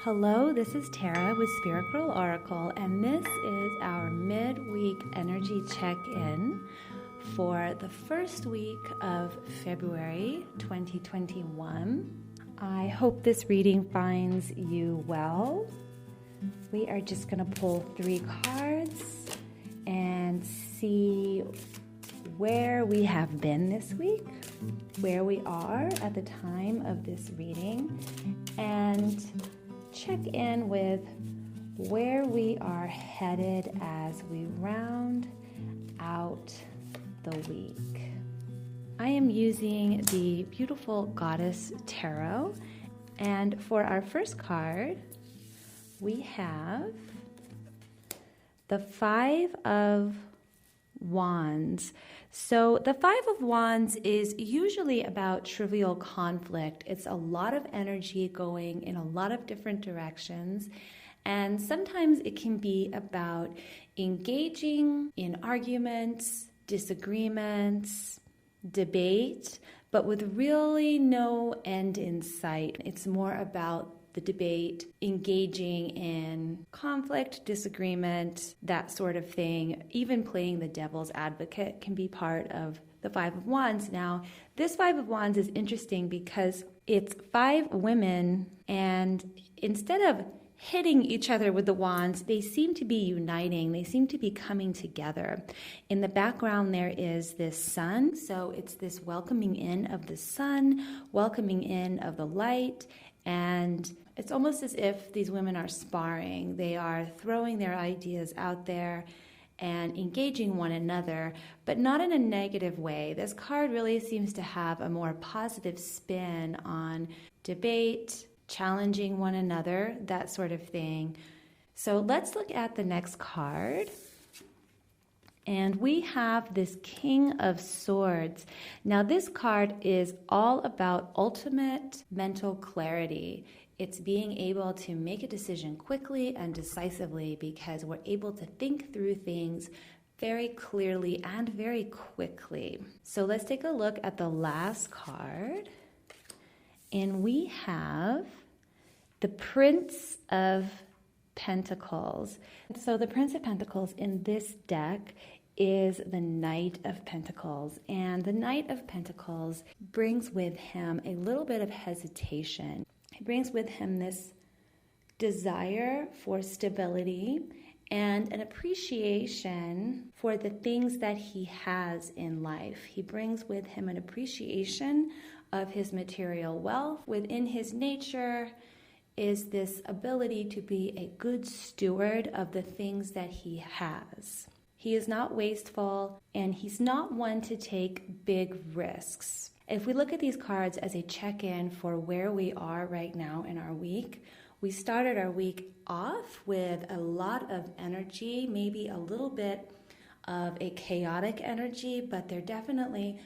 Hello, this is Tarah with Spirit Girl Oracle, and this is our midweek energy check-in for the first week of February 2021. I hope this reading finds you well. We are just going to pull 3 cards and see where we have been this week, where we are at the time of this reading, and check in with where we are headed as we round out the week. I am using the beautiful Goddess Tarot, and for our first card, we have the 5 of Wands. So the 5 of Wands is usually about trivial conflict. It's a lot of energy going in a lot of different directions. And sometimes it can be about engaging in arguments, disagreements, debate, but with really no end in sight. It's more about the debate, engaging in conflict, disagreement, that sort of thing. Even playing the devil's advocate can be part of the 5 of Wands. Now, this 5 of Wands is interesting because it's 5 women, and instead of hitting each other with the wands, they seem to be uniting. They seem to be coming together. In the background, there is this sun. So it's this welcoming in of the sun, welcoming in of the light. And it's almost as if these women are sparring. They are throwing their ideas out there and engaging one another, but not in a negative way. This card really seems to have a more positive spin on debate, challenging one another, that sort of thing. So let's look at the next card. And we have this King of Swords. Now, this card is all about ultimate mental clarity. It's being able to make a decision quickly and decisively because we're able to think through things very clearly and very quickly. So let's take a look at the last card. And we have the Prince of Pentacles. So the Prince of Pentacles in this deck is the Knight of Pentacles. And the Knight of Pentacles brings with him a little bit of hesitation. He brings with him this desire for stability and an appreciation for the things that he has in life. He brings with him an appreciation of his material wealth. Within his nature is this ability to be a good steward of the things that he has. He is not wasteful, and he's not one to take big risks. If we look at these cards as a check-in for where we are right now in our week, we started our week off with a lot of energy, maybe a little bit of a chaotic energy, but there definitely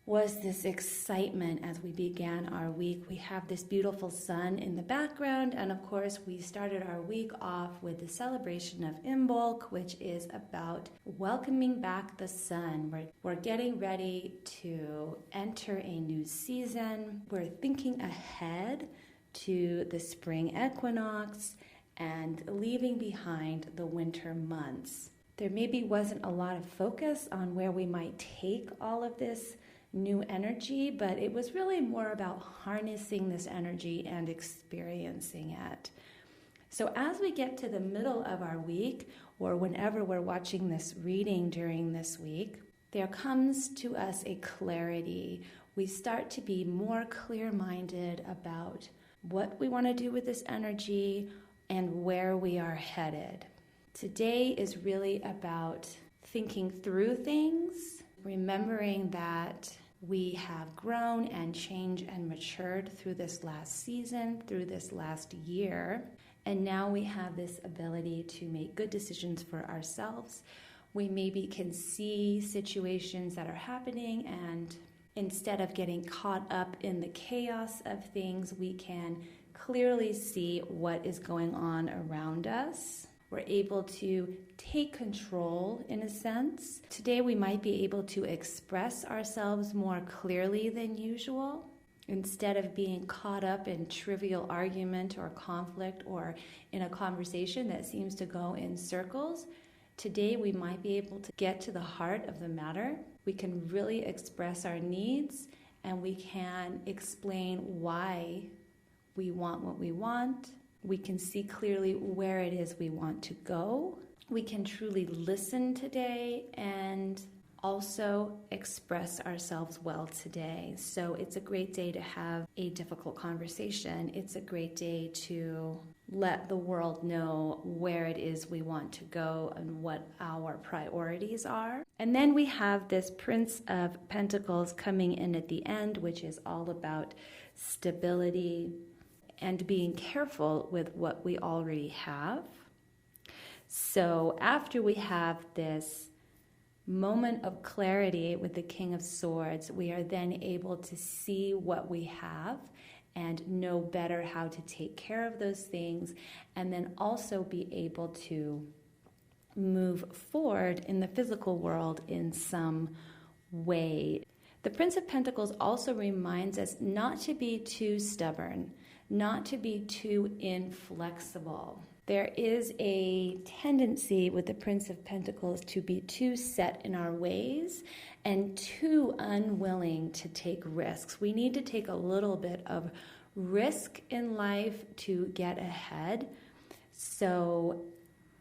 was this excitement as we began our week. We have this beautiful sun in the background, and of course we started our week off with the celebration of Imbolc, which is about welcoming back the sun. We're getting ready to enter a new season. We're thinking ahead to the spring equinox and leaving behind the winter months. There maybe wasn't a lot of focus on where we might take all of this new energy, but it was really more about harnessing this energy and experiencing it. So as we get to the middle of our week, or whenever we're watching this reading during this week, there comes to us a clarity. We start to be more clear-minded about what we want to do with this energy and where we are headed. Today is really about thinking through things, remembering that we have grown and changed and matured through this last season, through this last year, and now we have this ability to make good decisions for ourselves. We maybe can see situations that are happening, and instead of getting caught up in the chaos of things, we can clearly see what is going on around us. We're able to take control in a sense. Today we might be able to express ourselves more clearly than usual. Instead of being caught up in trivial argument or conflict or in a conversation that seems to go in circles, today we might be able to get to the heart of the matter. We can really express our needs, and we can explain why we want what we want. We can see clearly where it is we want to go. We can truly listen today and also express ourselves well today. So it's a great day to have a difficult conversation. It's a great day to let the world know where it is we want to go and what our priorities are. And then we have this Prince of Pentacles coming in at the end, which is all about stability and being careful with what we already have. So after we have this moment of clarity with the King of Swords, we are then able to see what we have and know better how to take care of those things, and then also be able to move forward in the physical world in some way. The Prince of Pentacles also reminds us not to be too stubborn, not to be too inflexible. There is a tendency with the Prince of Pentacles to be too set in our ways and too unwilling to take risks. We need to take a little bit of risk in life to get ahead. So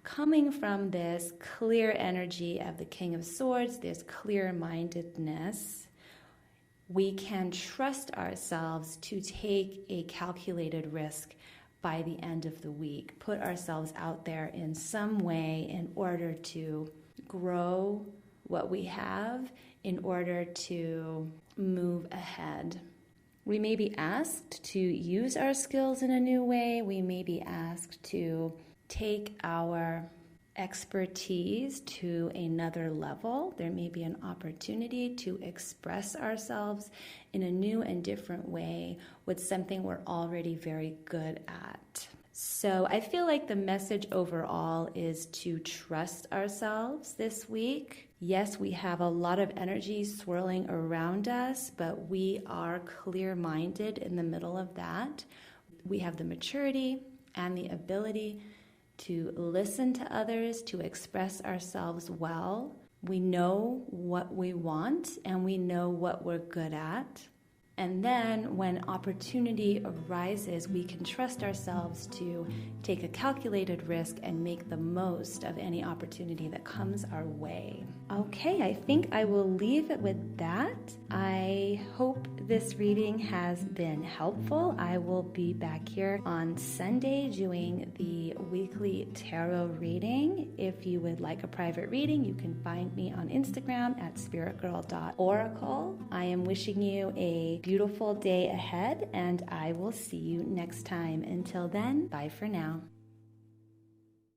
coming from this clear energy of the King of Swords, this clear-mindedness, we can trust ourselves to take a calculated risk by the end of the week, put ourselves out there in some way in order to grow what we have, in order to move ahead. We may be asked to use our skills in a new way. We may be asked to take our expertise to another level. There may be an opportunity to express ourselves in a new and different way with something we're already very good at. So I feel like the message overall is to trust ourselves this week. Yes, we have a lot of energy swirling around us, but we are clear-minded in the middle of that. We have the maturity and the ability to listen to others, to express ourselves well. We know what we want and we know what we're good at. And then when opportunity arises, we can trust ourselves to take a calculated risk and make the most of any opportunity that comes our way. Okay, I think I will leave it with that. I hope this reading has been helpful. I will be back here on Sunday doing the weekly tarot reading. If you would like a private reading, you can find me on Instagram at spiritgirl.oracle. I am wishing you a beautiful day ahead, and I will see you next time. Until then, bye for now.